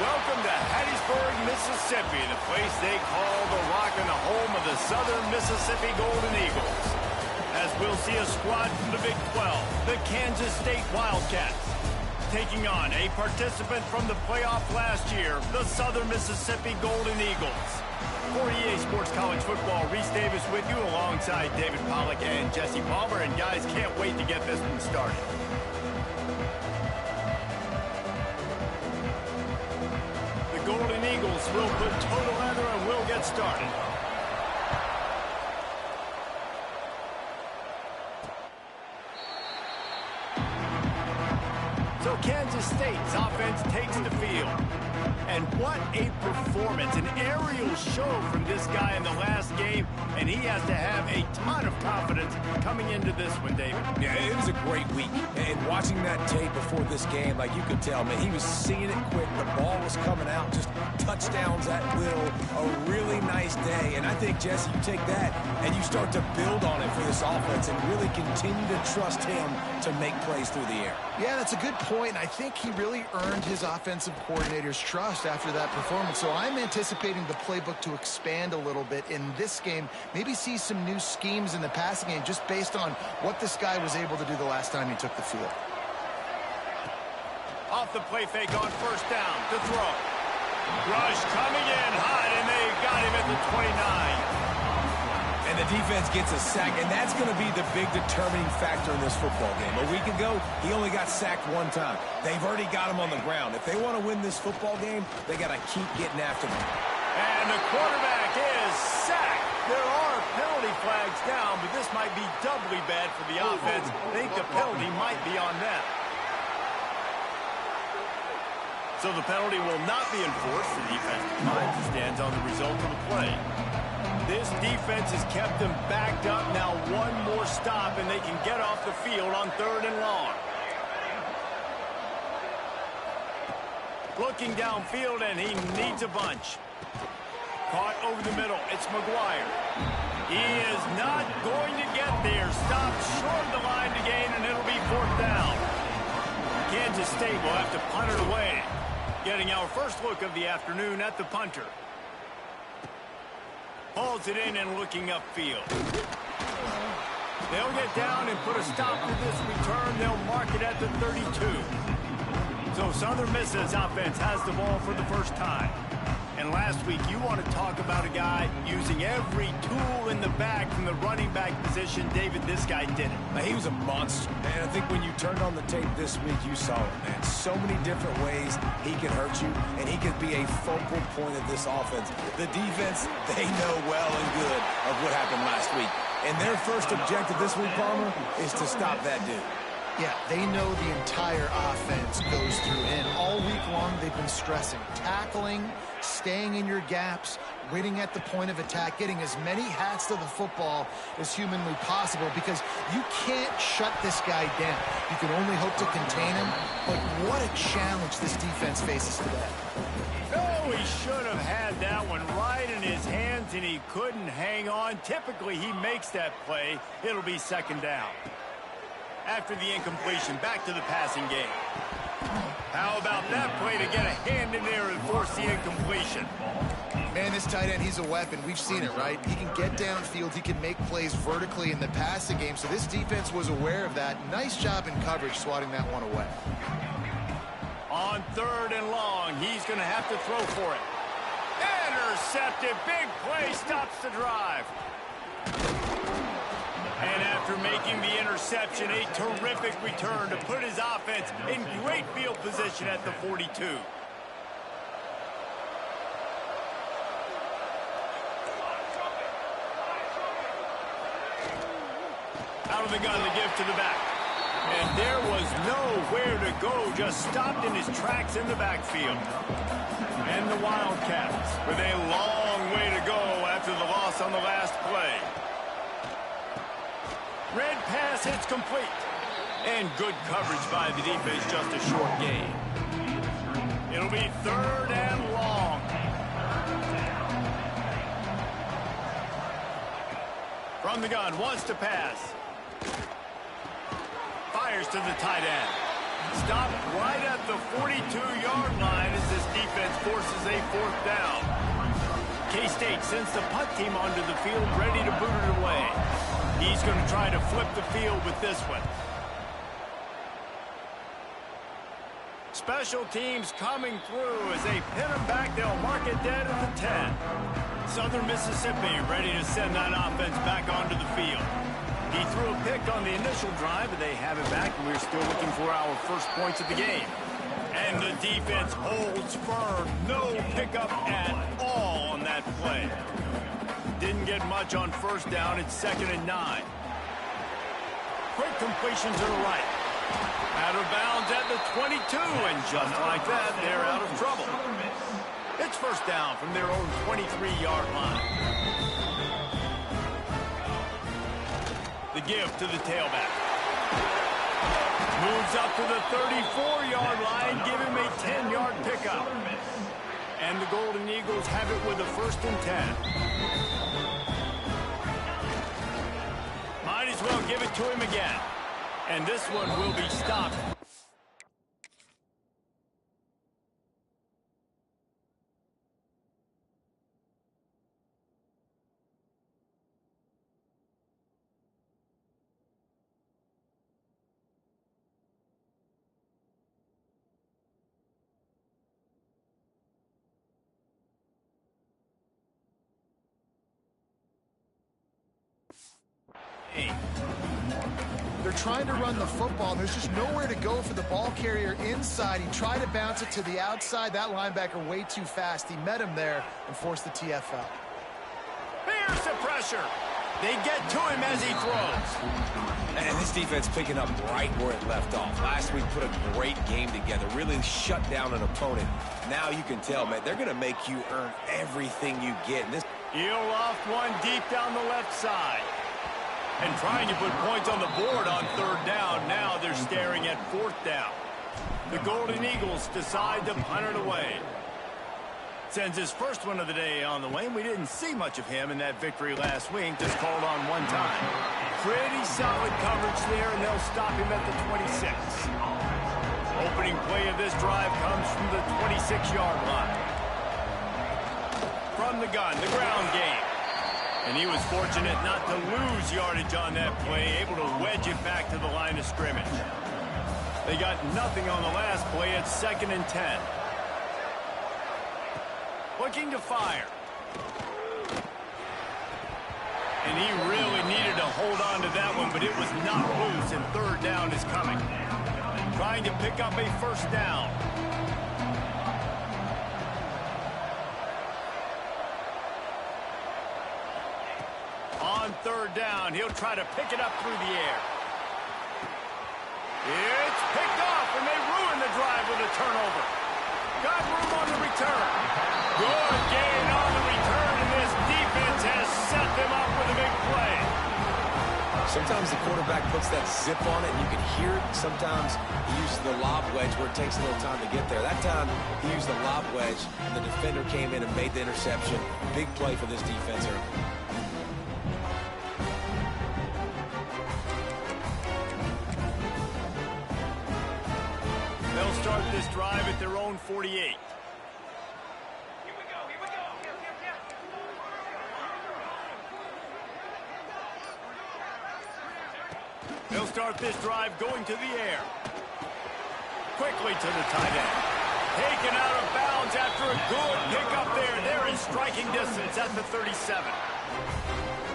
Welcome to Hattiesburg, Mississippi, the place they call the Rock and the home of the Southern Mississippi Golden Eagles. As we'll see a squad from the Big 12, the Kansas State Wildcats, taking on a participant from the playoff last year, the Southern Mississippi Golden Eagles. For EA Sports College Football, Reese Davis with you alongside David Pollack and Jesse Palmer. And guys, can't wait to get this one started. Golden Eagles will put total leather and we'll get started. So Kansas State's offense takes the field. And what a performance, an aerial show from this guy in the last game, and he has to have a ton of confidence coming into this one, David. Yeah, it was a great week. And watching that tape before this game, like you could tell, man, he was seeing it quick. The ball was coming out, just touchdowns at will. A really nice day. And I think, Jesse, you take that and you start to build on it for this offense and really continue to trust him to make plays through the air. Yeah, that's a good point. I think he really earned his offensive coordinator's trust after that performance. So I'm anticipating the playbook to expand a little bit in this game. Maybe see some new schemes in the passing game just based on what this guy was able to do the last time he took the field. Off the play fake on first down to throw. Rush coming in hot, and they got him at the 29. And the defense gets a sack, and that's going to be the big determining factor in this football game. A week ago, he only got sacked one time. They've already got him on the ground. If they want to win this football game, they got to keep getting after him. And the quarterback is sacked. There are penalty flags down, but this might be doubly bad for the offense. I think the penalty might be on them. So the penalty will not be enforced. The defensive mind stands on the result of the play. This defense has kept them backed up. Now one more stop, and they can get off the field on 3rd and long. Looking downfield, and he needs a bunch. Caught over the middle. It's McGuire. He is not going to get there. Stopped short of the line to gain, and it'll be 4th down. Kansas State will have to punt it away. Getting our first look of the afternoon at the punter. Hauls it in and looking upfield. They'll get down and put a stop to this return. They'll mark it at the 32. So Southern Miss's offense has the ball for the first time. And last week, you want to talk about a guy using every tool in the bag from the running back position. David, this guy did it. He was a monster, man. I think when you turned on the tape this week, you saw it, man. So many different ways he can hurt you, and he could be a focal point of this offense. The defense, they know well and good of what happened last week. And their first objective this week, Palmer, is to stop that dude. Yeah, they know the entire offense goes through, and all week long they've been stressing tackling, staying in your gaps, winning at the point of attack, getting as many hats to the football as humanly possible, because you can't shut this guy down. You can only hope to contain him, but what a challenge this defense faces today. Oh, he should have had that one right in his hands, and he couldn't hang on. Typically, he makes that play. It'll be 2nd down. After the incompletion, back to the passing game. How about that play to get a hand in there and force the incompletion? Man, this tight end, he's a weapon. We've seen it, right? He can get downfield. He can make plays vertically in the passing game. So this defense was aware of that. Nice job in coverage swatting that one away. On 3rd and long, he's going to have to throw for it. Intercepted. Big play stops the drive. And after making the interception, a terrific return to put his offense in great field position at the 42. Out of the gun to give to the back. And there was nowhere to go, just stopped in his tracks in the backfield. And the Wildcats with a long way to go after the loss on the last play. Red pass, it's complete. And good coverage by the defense, just a short gain. It'll be 3rd and long. From the gun, wants to pass. Fires to the tight end. Stopped right at the 42-yard line as this defense forces a 4th down. K-State sends the punt team onto the field, ready to boot it away. He's going to try to flip the field with this one. Special teams coming through as they pin him back. They'll mark it dead at the 10. Southern Mississippi ready to send that offense back onto the field. He threw a pick on the initial drive, but they have it back, and we're still looking for our first points of the game. And the defense holds firm. No pickup at all on that play. Didn't get much on 1st down. It's 2nd and 9. Quick completion to the right. Out of bounds at the 22, and just like that, they're out of trouble. It's 1st down from their own 23-yard line. The give to the tailback. Moves up to the 34-yard line, give him a 10-yard pickup. And the Golden Eagles have it with a 1st and 10. Might as well give it to him again. And this one will be stopped. They're trying to run the football. There's just nowhere to go for the ball carrier inside. He tried to bounce it to the outside. That linebacker way too fast. He met him there and forced the TFL. Here's the pressure. They get to him as he throws. And this defense picking up right where it left off. Last week put a great game together. Really shut down an opponent. Now you can tell, man, they're going to make you earn everything you get. And this He'll loft one deep down the left side. And trying to put points on the board on 3rd down. Now they're staring at 4th down. The Golden Eagles decide to punt it away. Sends his first one of the day on the way. We didn't see much of him in that victory last week. Just called on one time. Pretty solid coverage there, and they'll stop him at the 26. Opening play of this drive comes from the 26-yard line. From the gun, the ground game. And he was fortunate not to lose yardage on that play, able to wedge it back to the line of scrimmage. They got nothing on the last play. It's 2nd and 10. Looking to fire. And he really needed to hold on to that one, but it was not loose, and 3rd down is coming. Trying to pick up a 1st down. On 3rd down, he'll try to pick it up through the air. It's picked off, and they ruin the drive with a turnover. Got room on the return. Good gain on the return, and this defense has set them up with a big play. Sometimes the quarterback puts that zip on it, and you can hear it. Sometimes he uses the lob wedge where it takes a little time to get there. That time, he used the lob wedge, and the defender came in and made the interception. Big play for this defense here. They'll start this drive at their own 48. They'll start this drive going to the air. Quickly to the tight end. Taken out of bounds after a good pickup there. They're in striking distance at the 37.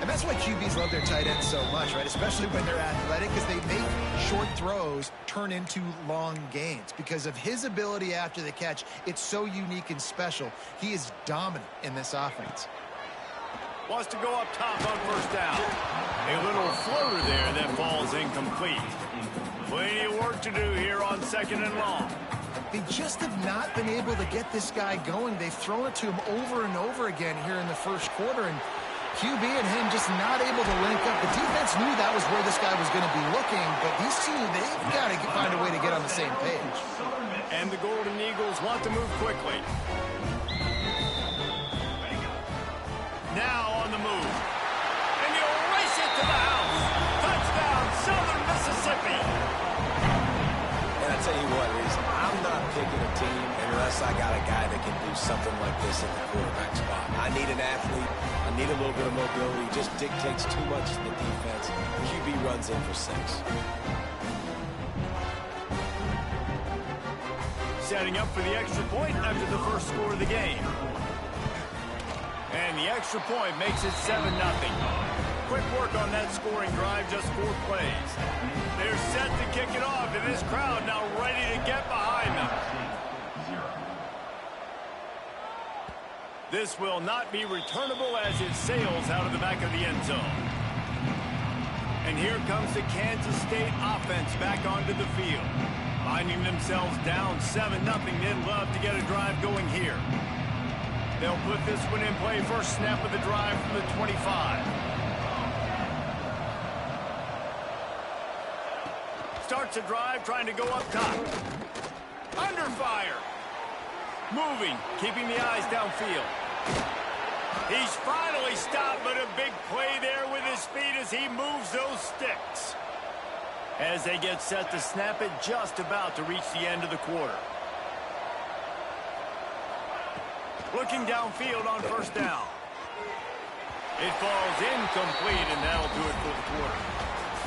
And that's why QBs love their tight ends so much, right? Especially when they're athletic, because they make short throws turn into long gains. Because of his ability after the catch, it's so unique and special. He is dominant in this offense. Wants to go up top on 1st down. A little floater there that falls incomplete. Plenty of work to do here on 2nd and long. They just have not been able to get this guy going. They've thrown it to him over and over again here in the first quarter, and QB and him just not able to link up. The defense knew that was where this guy was going to be looking, but these two, they've got to find a way to get on the same page. And the Golden Eagles want to move quickly. Now on the move. And he'll race it to the house. Touchdown, Southern Mississippi. And I I'll tell you what, Reese, I'm not picking a team unless I got a guy that can do something like this at the quarterback spot. I need an athlete. I need a little bit of mobility. It just dictates too much to the defense. QB runs in for 6. Setting up for the extra point after the first score of the game. And the extra point makes it 7-0. Quick work on that scoring drive, just 4 plays. They're set to kick it off, and this crowd now ready to get behind them. This will not be returnable as it sails out of the back of the end zone. And here comes the Kansas State offense back onto the field. Finding themselves down 7-0, they'd love to get a drive going here. They'll put this one in play. First snap of the drive from the 25. Starts a drive trying to go up top. Under fire. Moving, keeping the eyes downfield. He's finally stopped, but a big play there with his feet as he moves those sticks. As they get set to snap it, just about to reach the end of the quarter. Looking downfield on first down. It falls incomplete, and that'll do it for the quarter.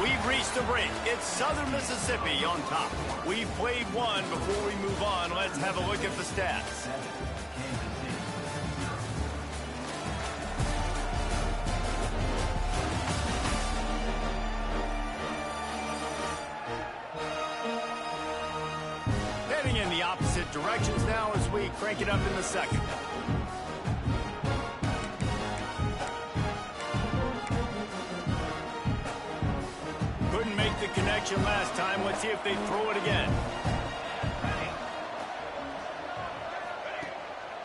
We've reached the break. It's Southern Mississippi on top. We've played one. Before we move on, let's have a look at the stats. Heading in the opposite directions now as we crank it up in the second. Couldn't make the connection last time. Let's see if they throw it again.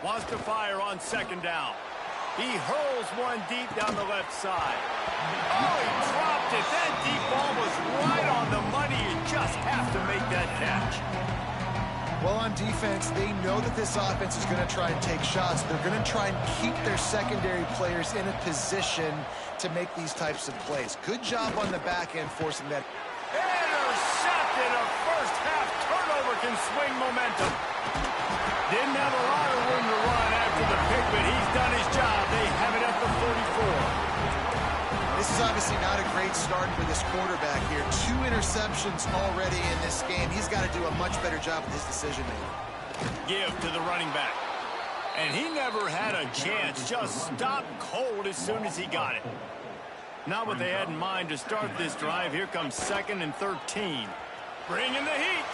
Wants to fire on second down. He hurls one deep down the left side. Oh, he dropped it. That deep ball was right on the money. You just have to make that catch. Well, on defense, they know that this offense is going to try and take shots. They're going to try and keep their secondary players in a position to make these types of plays. Good job on the back end forcing that. Intercepted. A first half turnover can swing momentum. Didn't have a lot of room to run after the pick, but he's done his job. They have it at the 44. This is obviously not a great start for this quarterback here. 2 interceptions already in this game. He's got to do a much better job with his decision-making. Give to the running back. And he never had a chance. Just stopped cold as soon as he got it. Not what they had in mind to start this drive. Here comes 2nd and 13. Bringing the heat.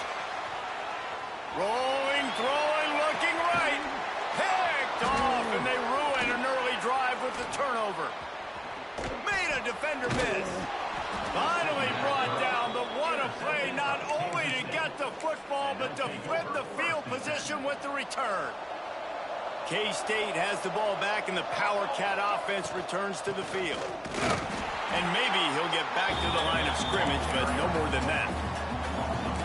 Rolling, throwing, looking right. Picked off, and they ruin an early drive with the turnover. Made a defender miss. Finally brought down, but what a play, not only to get the football, but to flip the field position with the return. K-State has the ball back, and the Power Cat offense returns to the field. And maybe he'll get back to the line of scrimmage, but no more than that.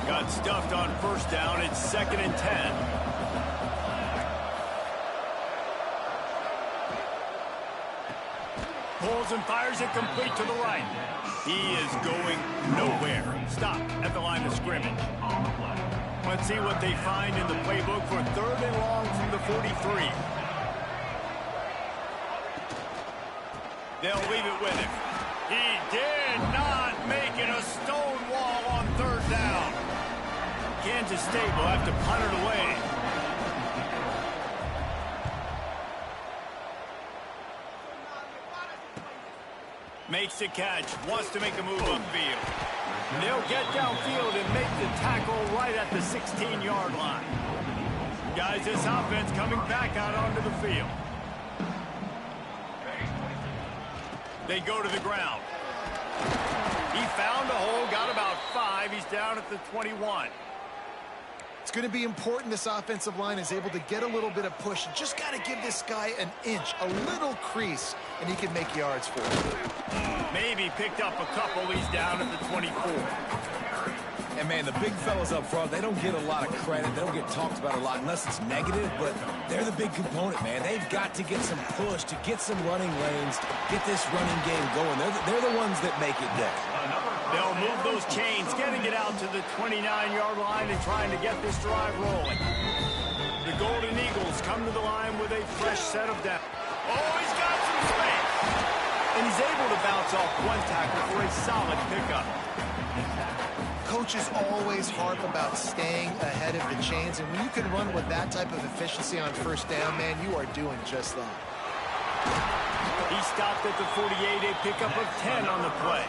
Got stuffed on first down. It's 2nd and 10. Pulls and fires it complete to the right. He is going nowhere. Stop at the line of scrimmage. Let's see what they find in the playbook for 3rd and long from the 43. They'll leave it with him. He did not make it. A stone wall on 3rd down. Kansas State will have to punt it away. Makes the catch, wants to make a move upfield. They'll get downfield and make the tackle right at the 16-yard line. Guys, this offense coming back out onto the field. They go to the ground. He found a hole, got about 5. He's down at the 21. It's going to be important this offensive line is able to get a little bit of push. You just got to give this guy an inch, a little crease, and he can make yards for it. Maybe picked up a couple. He's down at the 24. And, man, the big fellas up front, they don't get a lot of credit. They don't get talked about a lot unless it's negative, but they're the big component, man. They've got to get some push, to get some running lanes, get this running game going. They're the ones that make it go. They'll move those chains, getting it out to the 29-yard line and trying to get this drive rolling. The Golden Eagles come to the line with a fresh set of downs. Oh, he's got some space. And he's able to bounce off one tackle for a solid pickup. Coaches always harp about staying ahead of the chains, and when you can run with that type of efficiency on first down, man, you are doing just that. He stopped at the 48, a pickup of 10 on the play.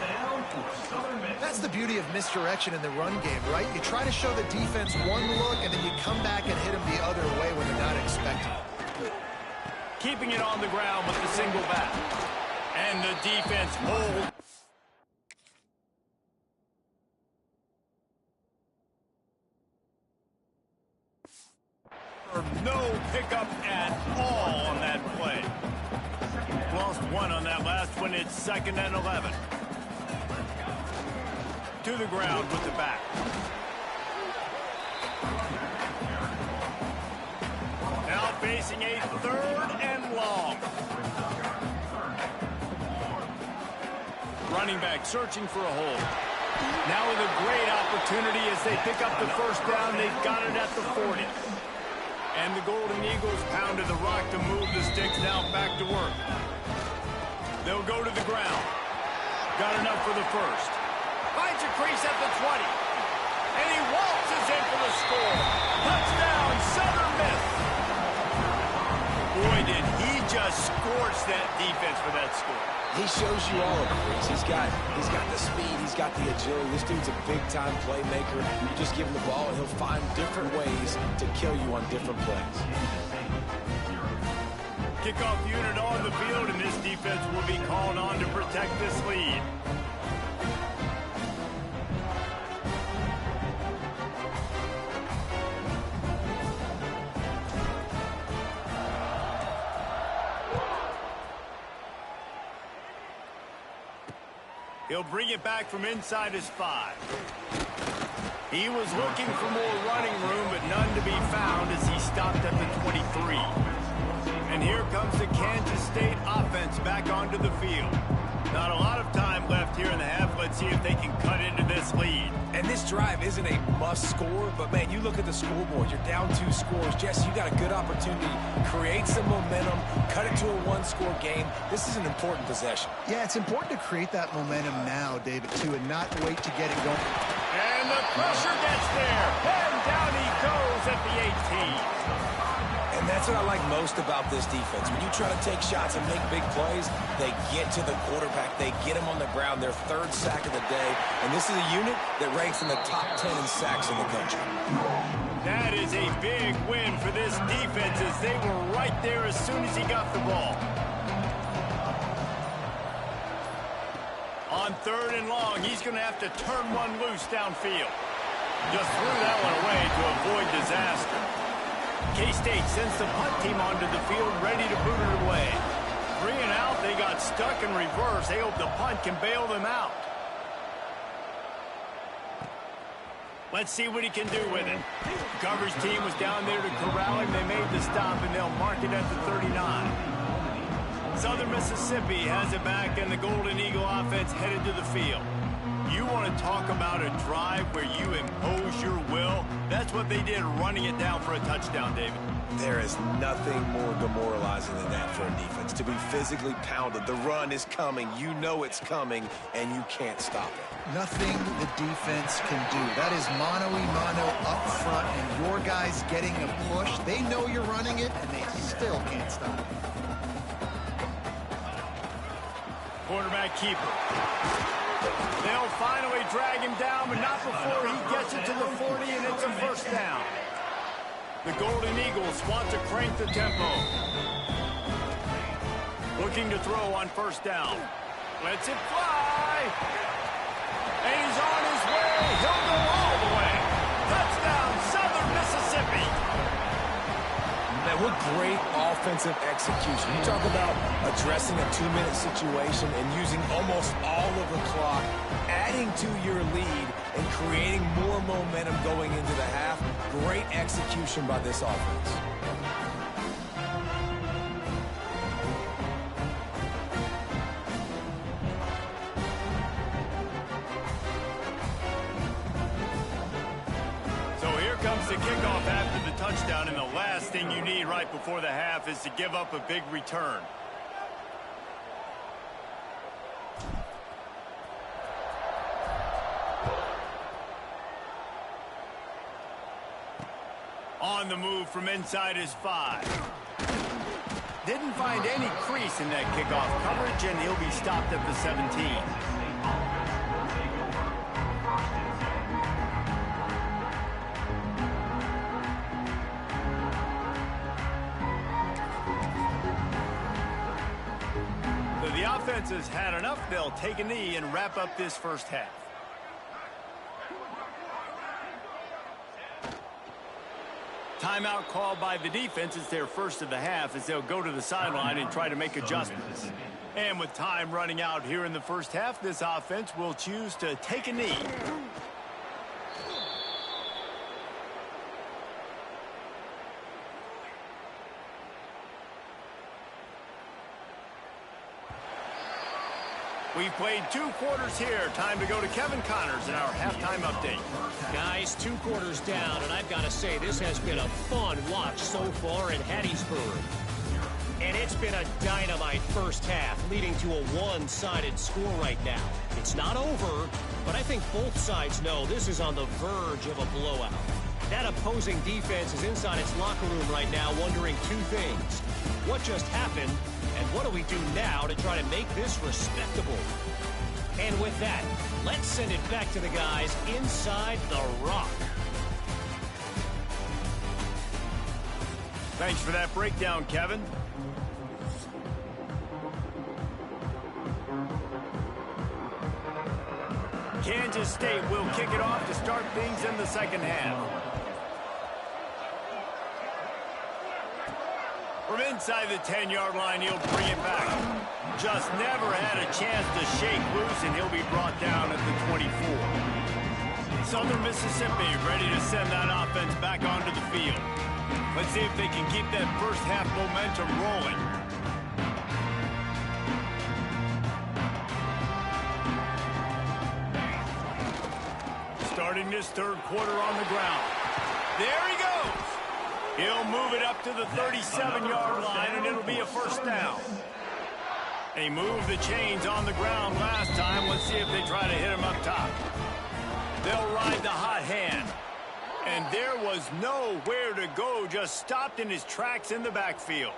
That's the beauty of misdirection in the run game, right? You try to show the defense one look, and then you come back and hit them the other way when they're not expecting it. Keeping it on the ground with the single back. And the defense holds. No pickup at all on that play. Lost one on that last one. It's 2nd and 11. To the ground with the back. Now facing a 3rd and long. Running back searching for a hole. Now with a great opportunity as they pick up the first down. They've got it at the 40. And the Golden Eagles pounded the rock to move the sticks now back to work. They'll go to the ground. Got enough for the first. Finds a crease at the 20. And he waltzes in for the score. Touchdown, Southern Miss. Boy, did he just scorch that defense for that score. He shows you all of it. He's got the speed. He's got the agility. This dude's a big-time playmaker. You just give him the ball, and he'll find different ways to kill you on different plays. Kickoff unit on the field, and this defense will be called on to protect this lead. He'll bring it back from inside his 5. He was looking for more running room, but none to be found as he stopped at the 23. And here comes the Kansas State offense back onto the field. Not a lot of time left here in the half. Let's see if they can cut into this lead. And this drive isn't a must score, but man, you look at the scoreboard, you're down 2 scores. Jesse, you got a good opportunity. Create some momentum, cut it to a 1-score game. This is an important possession. Yeah, it's important to create that momentum now, David, too, and not wait to get it going. And the pressure gets there. And down he goes at the 18. And that's what I like most about this defense. When you try to take shots and make big plays, they get to the quarterback. They get him on the ground, their 3rd sack of the day. And this is a unit that ranks in the top 10 in sacks in the country. That is a big win for this defense as they were right there as soon as he got the ball. On 3rd and long, he's going to have to turn one loose downfield. Just threw that one away to avoid disaster. K-State sends the punt team onto the field, ready to boot it away. 3 and out, they got stuck in reverse. They hope the punt can bail them out. Let's see what he can do with it. Coverage team was down there to corral him. They made the stop, and they'll mark it at the 39. Southern Mississippi has it back, and the Golden Eagle offense headed to the field. You want to talk about a drive where you impose your will? That's what they did, running it down for a touchdown, David. There is nothing more demoralizing than that for a defense. To be physically pounded. The run is coming. You know it's coming, and you can't stop it. Nothing the defense can do. That is mano-a-mano up front, and your guys getting a push. They know you're running it, and they still can't stop it. Quarterback keeper. They'll finally drag him down, but not before he gets it to the 40, and it's a first down. The Golden Eagles want to crank the tempo. Looking to throw on first down. Lets it fly. And he's on his way. He'll go all the way. Touchdown, Southern Mississippi. Man, what great offensive execution. You talk about addressing a 2-minute situation and using almost all of the clock, adding to your lead and creating more momentum going into the half. Great execution by this offense. a kickoff after the touchdown, and the last thing you need right before the half is to give up a big return. On the move from inside his 5. Didn't find any crease in that kickoff coverage, and he'll be stopped at the 17. So the offense has had enough. They'll take a knee and wrap up this first half. Timeout called by the defense. It's their first of the half as they'll go to the sideline and try to make adjustments. And with time running out here in the first half, this offense will choose to take a knee. We've played 2 quarters here. Time to go to Kevin Connors in our halftime update. Guys, 2 quarters down, and I've got to say this has been a fun watch so far in Hattiesburg. And it's been a dynamite first half, leading to a one-sided score right now. It's not over, but I think both sides know this is on the verge of a blowout. That opposing defense is inside its locker room right now wondering 2 things. What just happened? And what do we do now to try to make this respectable? And with that, let's send it back to the guys inside the rock. Thanks for that breakdown, Kevin. Kansas State will kick it off to start things in the second half. From inside the 10-yard line, he'll bring it back. Just never had a chance to shake loose, and he'll be brought down at the 24. Southern Mississippi ready to send that offense back onto the field. Let's see if they can keep that first half momentum rolling. Starting this third quarter on the ground. There he goes. He'll move it up to the 37-yard line, and it'll be a first down. They moved the chains on the ground last time. Let's see if they try to hit him up top. They'll ride the hot hand. And there was nowhere to go, just stopped in his tracks in the backfield.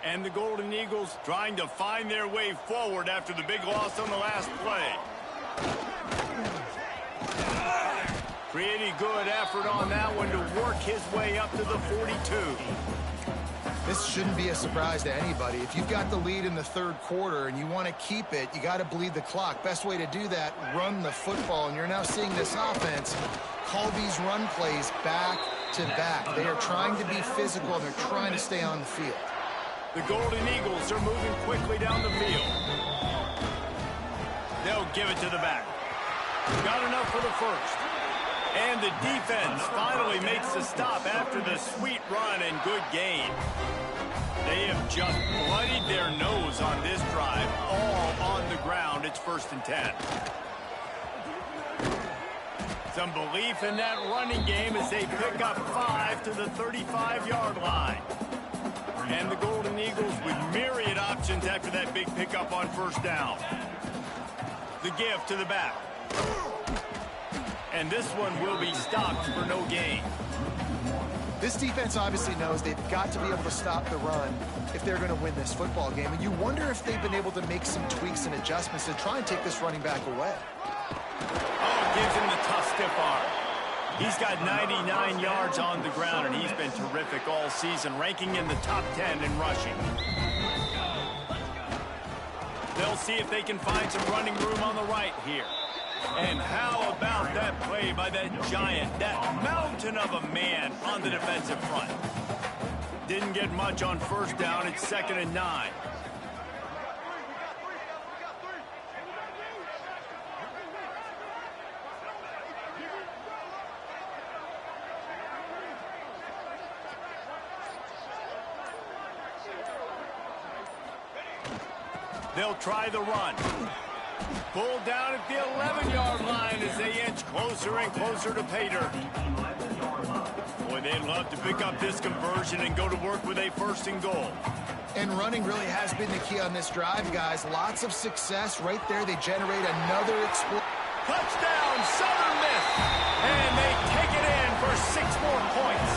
And the Golden Eagles trying to find their way forward after the big loss on the last play. Pretty good effort on that one to work his way up to the 42. This shouldn't be a surprise to anybody. If you've got the lead in the third quarter and you want to keep it, you got to bleed the clock. Best way to do that, run the football. And you're now seeing this offense call these run plays back to back. They are trying to be physical, and they're trying to stay on the field. The Golden Eagles are moving quickly down the field. They'll give it to the back. Got enough for the first. And the defense finally makes the stop after the sweet run and good gain. They have just bloodied their nose on this drive, all on the ground. It's 1st and 10. Some belief in that running game as they pick up 5 to the 35-yard line. And the Golden Eagles with myriad options after that big pickup on first down. The give to the back. And this one will be stopped for no gain. This defense obviously knows they've got to be able to stop the run if they're going to win this football game. And you wonder if they've been able to make some tweaks and adjustments to try and take this running back away. Oh, gives him the tough stiff arm. He's got 99 yards on the ground, and he's been terrific all season, ranking in the top 10 in rushing. They'll see if they can find some running room on the right here. And how about that play by that giant, that mountain of a man on the defensive front? Didn't get much on first down. It's 2nd and 9. They'll try the run. Pulled down at the 11-yard line as they inch closer and closer to pay dirt. Boy, they'd love to pick up this conversion and go to work with a 1st and goal. And running really has been the key on this drive, guys. Lots of success right there. They generate another touchdown, Southern Miss. And they take it in for 6 more points.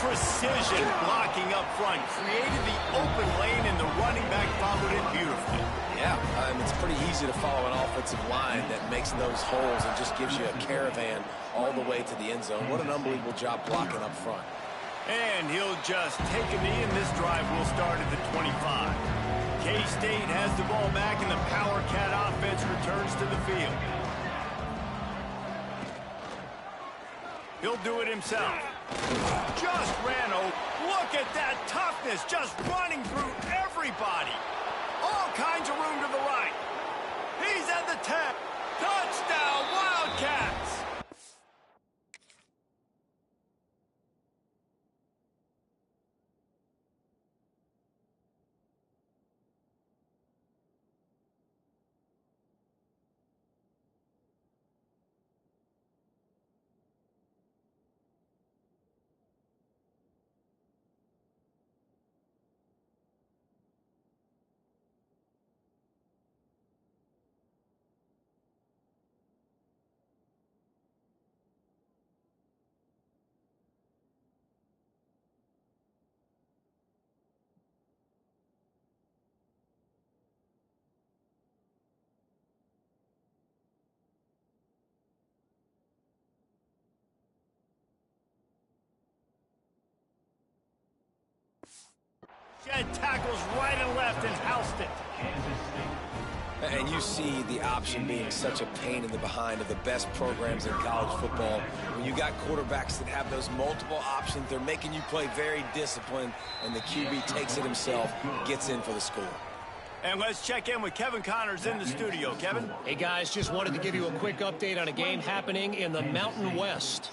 Precision blocking up front created the open lane, and the running back followed it beautifully. Yeah, it's pretty easy to follow an offensive line that makes those holes and just gives you a caravan all the way to the end zone. What an unbelievable job blocking up front. And he'll just take a knee, and this drive will start at the 25. K-State has the ball back, and the Power Cat offense returns to the field. He'll do it himself. Just ran over. Look at that toughness, just running through everybody. All kinds of room to the right. He's at the 10. Touchdown, Wildcats! Shed tackles right and left and housed it. And you see the option being such a pain in the behind of the best programs in college football. When you got quarterbacks that have those multiple options, they're making you play very disciplined, and the QB takes it himself, gets in for the score. And let's check in with Kevin Connors in the studio. Kevin? Hey, guys, just wanted to give you a quick update on a game happening in the Mountain West.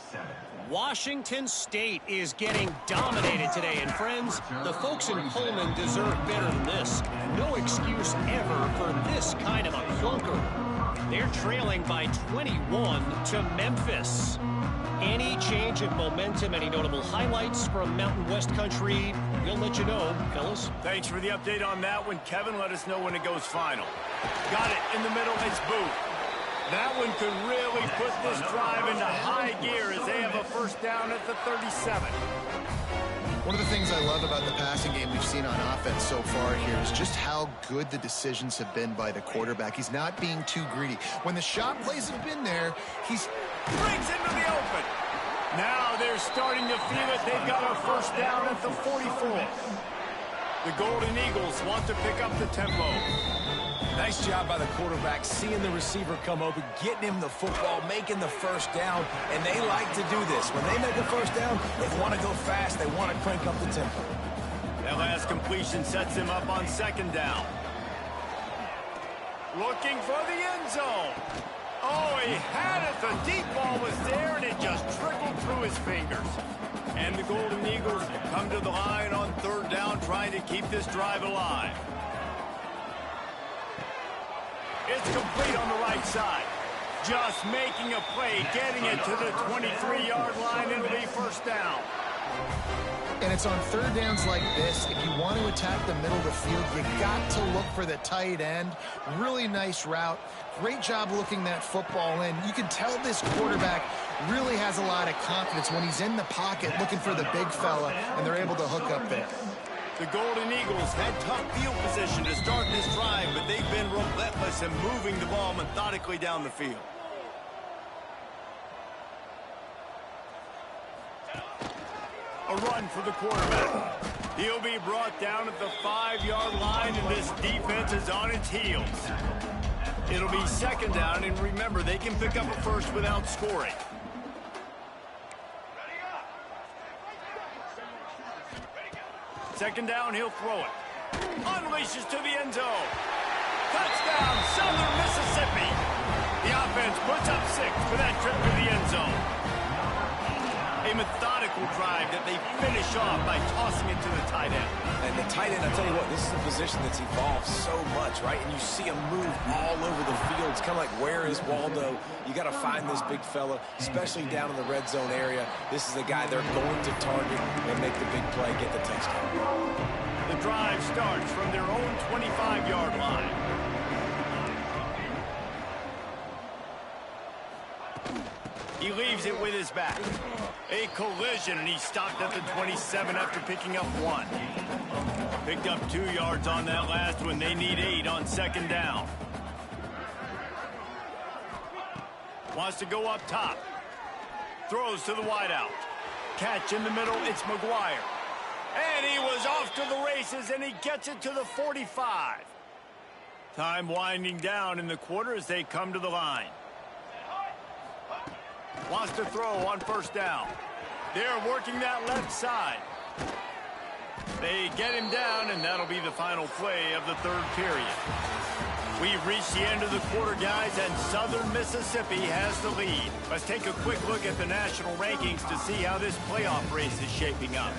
Washington State is getting dominated today, and friends, the folks in Pullman deserve better than this. No excuse ever for this kind of a clunker. They're trailing by 21 to Memphis. Any change in momentum, any notable highlights from Mountain West country, we'll let you know, fellas. Thanks for the update on that one, Kevin. Let us know when it goes final. Got it in the middle. It's Booth. That one could really put this drive into high gear as they have a 1st down at the 37. One of the things I love about the passing game we've seen on offense so far here is just how good the decisions have been by the quarterback. He's not being too greedy. When the shot plays have been there, he's brings into the open. Now they're starting to feel it. They've got a 1st down at the 44. The Golden Eagles want to pick up the tempo. Nice job by the quarterback, seeing the receiver come open, getting him the football, making the 1st down, and they like to do this. When they make a 1st down, they want to go fast, they want to crank up the tempo. That last completion sets him up on 2nd down. Looking for the end zone. Oh, he had it. The deep ball was there, and it just trickled through his fingers. And the Golden Eagles come to the line on 3rd down, trying to keep this drive alive. It's complete on the right side. Just making a play, getting it to the 23-yard line. It'll be 1st down. And it's on 3rd downs like this. If you want to attack the middle of the field, you got to look for the tight end. Really nice route. Great job looking that football in. You can tell this quarterback really has a lot of confidence when he's in the pocket looking for the big fella, and they're able to hook up there. The Golden Eagles had tough field position to start this drive, but they've been relentless in moving the ball methodically down the field. A run for the quarterback. He'll be brought down at the 5-yard line, and this defense is on its heels. It'll be 2nd down, and remember, they can pick up a 1st without scoring. Second down, he'll throw it. Unleashes to the end zone. Touchdown, Southern Mississippi. The offense puts up 6 for that trip to the end zone. A A methodical drive that they finish off by tossing it to the tight end. And the tight end, I'll tell you what, this is a position that's evolved so much, right? And you see him move all over the field. It's kind of like, where is Waldo? You got to find this big fella, especially down in the red zone area. This is the guy they're going to target and make the big play, get the touchdown. The drive starts from their own 25-yard line. He leaves it with his back. A collision, and he's stopped at the 27 after picking up 1. Picked up 2 yards on that last one. They need 8 on second down. Wants to go up top. Throws to the wideout. Catch in the middle, it's McGuire. And he was off to the races, and he gets it to the 45. Time winding down in the quarter as they come to the line. Wants to throw on first down. They're working that left side. They get him down, and that'll be the final play of the third period. We've reached the end of the quarter, guys, and Southern Mississippi has the lead. Let's take a quick look at the national rankings to see how this playoff race is shaping up.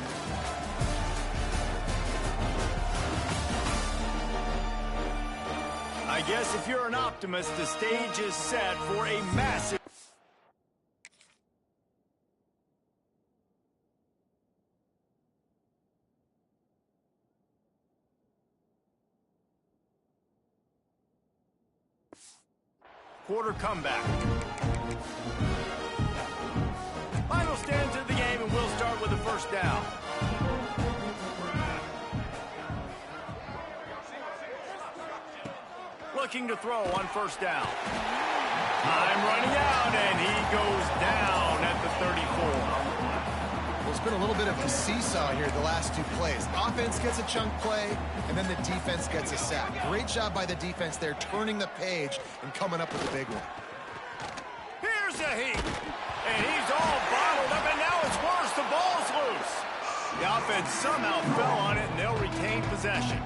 I guess if you're an optimist, the stage is set for a massive... quarter comeback. Final stanza of the game, and we'll start with the first down. Looking to throw on first down. Time running out, and he goes down at the 34. There's been a little bit of a seesaw here the last 2 plays. Offense gets a chunk play, and then the defense gets a sack. Great job by the defense there, turning the page and coming up with a big one. Here's a heat, and he's all bottled up, and now it's worse. The ball's loose. The offense somehow fell on it, and they'll retain possession.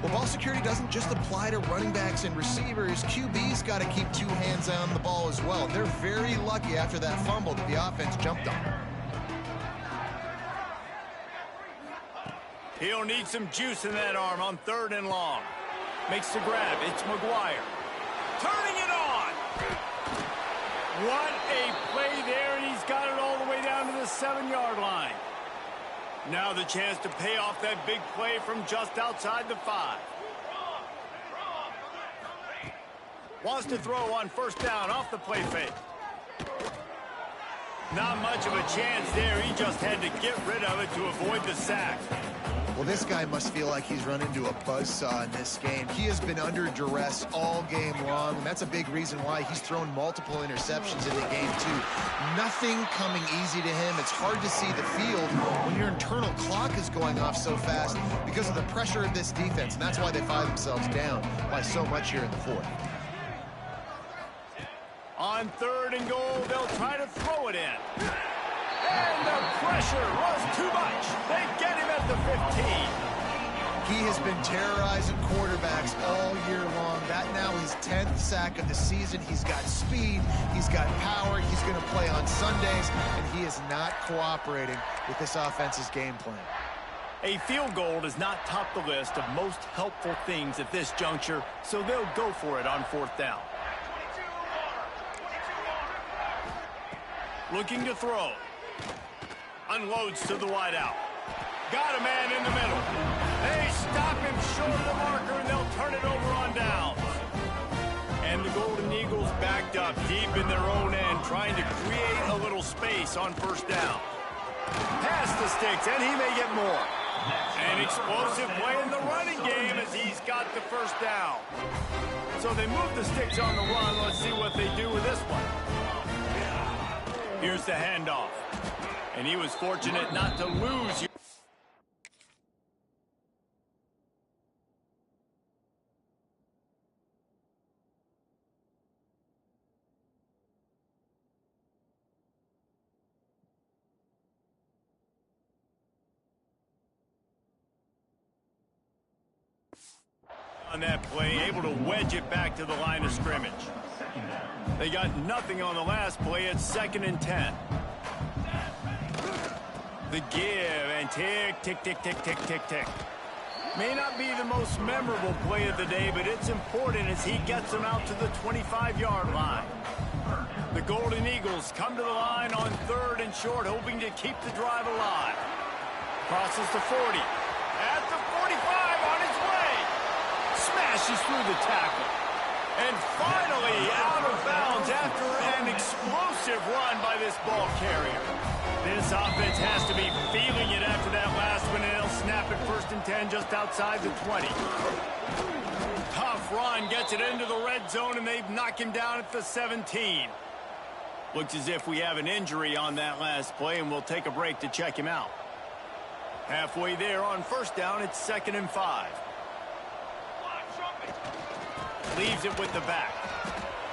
Well, ball security doesn't just apply to running backs and receivers. QB's got to keep 2 hands on the ball as well. They're very lucky after that fumble that the offense jumped on. He'll need some juice in that arm on 3rd and long. Makes the grab. It's McGuire. Turning it on. What a play there, and he's got it all the way down to the 7-yard line. Now the chance to pay off that big play from just outside the 5. Wants to throw on first down off the play fake. Not much of a chance there. He just had to get rid of it to avoid the sack. Well, this guy must feel like he's run into a buzzsaw in this game. He has been under duress all game long, and that's a big reason why he's thrown multiple interceptions in the game, too. Nothing coming easy to him. It's hard to see the field when your internal clock is going off so fast because of the pressure of this defense, and that's why they find themselves down by so much here in the 4th. On 3rd and goal, they'll try to throw it in. And the pressure was too much. They get him at the 15. He has been terrorizing quarterbacks all year long. That now his 10th sack of the season. He's got speed. He's got power. He's going to play on Sundays, and he is not cooperating with this offense's game plan. A field goal does not top the list of most helpful things at this juncture, so they'll go for it on 4th down. Looking to throw. Unloads to the wideout. Got a man in the middle. They stop him short of the marker, and they'll turn it over on downs. And the Golden Eagles backed up deep in their own end, trying to create a little space on first down. Past the sticks, and he may get more. An explosive play in the running game as he's got the first down. So they move the sticks on the run. Let's see what they do with this one. Here's the handoff. And he was fortunate not to lose. On that play, able to wedge it back to the line of scrimmage. They got nothing on the last play. It's 2nd and 10. The give and tick, tick, tick, tick, tick, tick, tick. May not be the most memorable play of the day, but it's important as he gets them out to the 25-yard line. The Golden Eagles come to the line on 3rd and short, hoping to keep the drive alive. Crosses the 40. At the 45, on his way. Smashes through the tackle. And finally out of bounds after an explosive run by this ball carrier. This offense has to be feeling it after that last one, and they'll snap it 1st and 10 just outside the 20. Tough run, gets it into the red zone, and they've knocked him down at the 17. Looks as if we have an injury on that last play, and we'll take a break to check him out. Halfway there on 1st down, it's 2nd and 5. Leaves it with the back.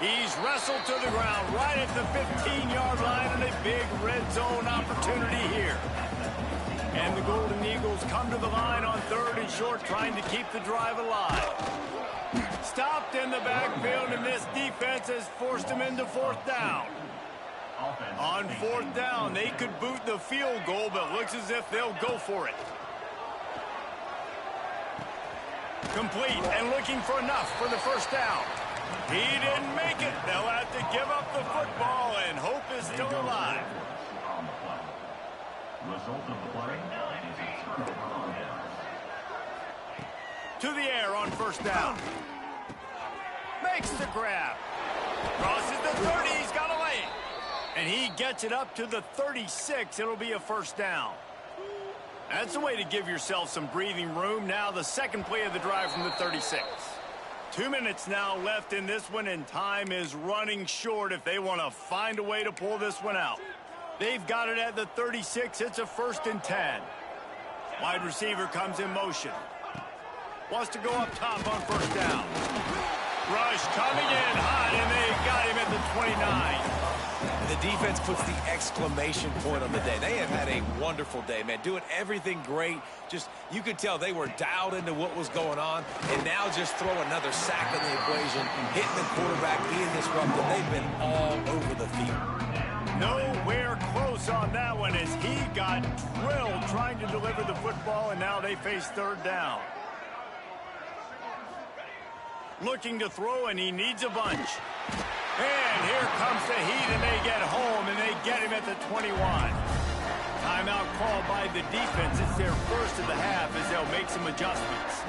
He's wrestled to the ground right at the 15-yard line, and a big red zone opportunity here. And the Golden Eagles come to the line on 3rd and short, trying to keep the drive alive. Stopped in the backfield, and this defense has forced him into 4th down. On 4th down, they could boot the field goal, but looks as if they'll go for it. Complete and looking for enough for the 1st down. He didn't make it. They'll have to give up the football, and hope is still alive. To the air on 1st down. Makes the grab. Crosses the 30. He's got a lane. And he gets it up to the 36. It'll be a 1st down. That's the way to give yourself some breathing room. Now the second play of the drive from the 36. 2 minutes now left in this one, and time is running short if they want to find a way to pull this one out. They've got it at the 36. It's a 1st and 10. Wide receiver comes in motion. Wants to go up top on 1st down. Rush coming in hot, and they got him at the 29. The defense puts the exclamation point on the day. They have had a wonderful day, man. Doing everything great. Just, you could tell they were dialed into what was going on. And now just throw another sack in the equation. Hitting the quarterback, being disruptive. They've been all over the field. Nowhere close on that one as he got drilled trying to deliver the football, and now they face 3rd down. Looking to throw, and he needs a bunch. And here comes the heat, and they get home, and they get him at the 21. Timeout called by the defense. It's their first of the half as they'll make some adjustments.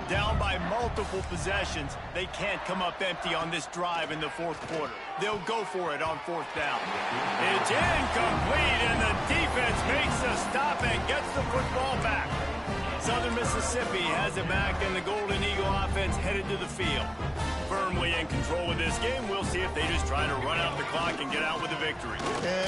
Down by multiple possessions, they can't come up empty on this drive in the 4th quarter. They'll go for it on 4th down. It's incomplete, and the defense makes a stop and gets the football back. Southern Mississippi has it back, and the Golden Eagle offense headed to the field. Firmly in control of this game. We'll see if they just try to run out the clock and get out with a victory.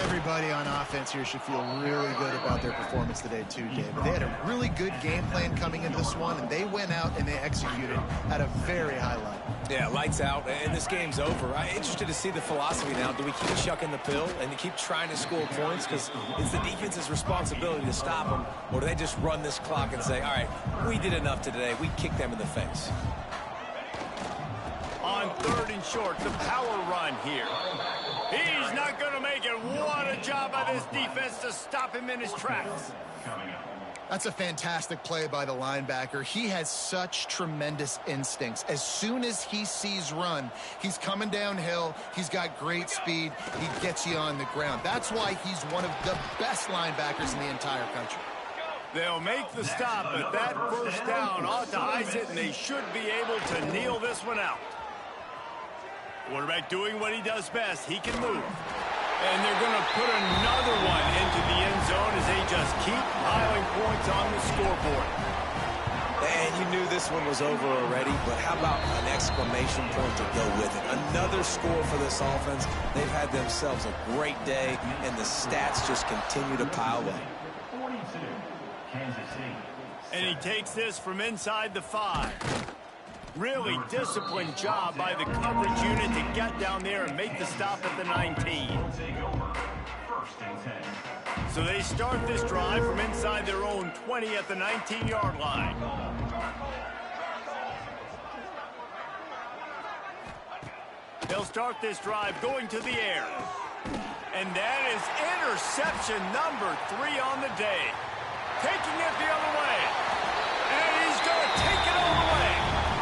Everybody on offense here should feel really good about their performance today too, David. They had a really good game plan coming into this one, and they went out and they executed at a very high level. Yeah, lights out, and this game's over. I'm interested to see the philosophy now. Do we keep chucking the pill and keep trying to score points because it's the defense's responsibility to stop them, or do they just run this clock and say, all right, we did enough today. We kicked them in the face. On 3rd and short, the power run here. He's not going to make it. What a job by this defense to stop him in his tracks. That's a fantastic play by the linebacker. He has such tremendous instincts. As soon as he sees run, he's coming downhill. He's got great speed. He gets you on the ground. That's why he's one of the best linebackers in the entire country. They'll make the stop, but that 1st down ought to ice it, and they should be able to kneel this one out. Quarterback doing what he does best. He can move. And they're going to put another one into the end zone as they just keep piling points on the scoreboard. And you knew this one was over already, but how about an exclamation point to go with it? Another score for this offense. They've had themselves a great day, and the stats just continue to pile up. And he takes this from inside the 5. Really disciplined job by the coverage unit to get down there and make the stop at the 19. So they start this drive from inside their own 20 at the 19-yard line. They'll start this drive going to the air. And that is interception number 3 on the day. Taking it the other way. And he's going to take it all the way.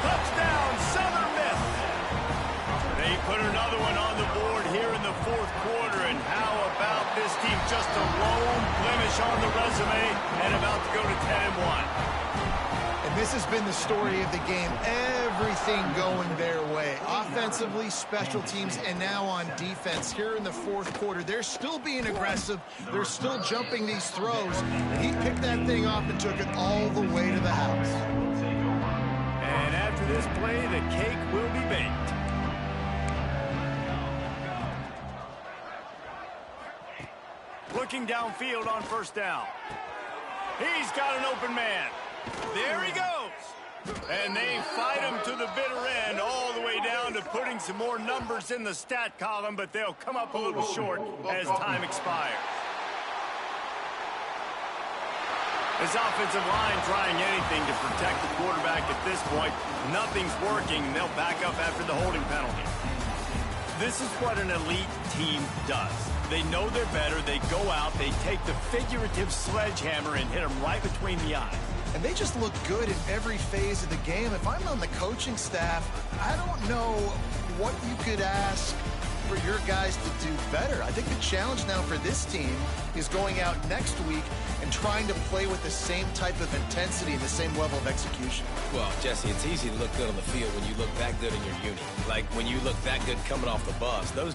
Touchdown, Southern Miss. They put another one on the board here in the fourth quarter. And how about this team? Just a lone blemish on the resume and about to go to 10-1. And this has been the story of the game. Everything going their way. Offensively, special teams, and now on defense. Here in the fourth quarter, they're still being aggressive. They're still jumping these throws. And he picked that thing off and took it all the way to the house. And after this play, the cake will be baked. Looking downfield on first down. He's got an open man. There he goes. And they fight him to the bitter end, all the way down to putting some more numbers in the stat column, but they'll come up a little short as time expires. This offensive line trying anything to protect the quarterback at this point. Nothing's working. They'll back up after the holding penalty. This is what an elite team does. They know they're better. They go out. They take the figurative sledgehammer and hit them right between the eyes. And they just look good in every phase of the game. If I'm on the coaching staff, I don't know what you could ask for your guys to do better. I think the challenge now for this team is going out next week and trying to play with the same type of intensity and the same level of execution. Well, Jesse, it's easy to look good on the field when you look that good in your unit. Like when you look that good coming off the bus. Those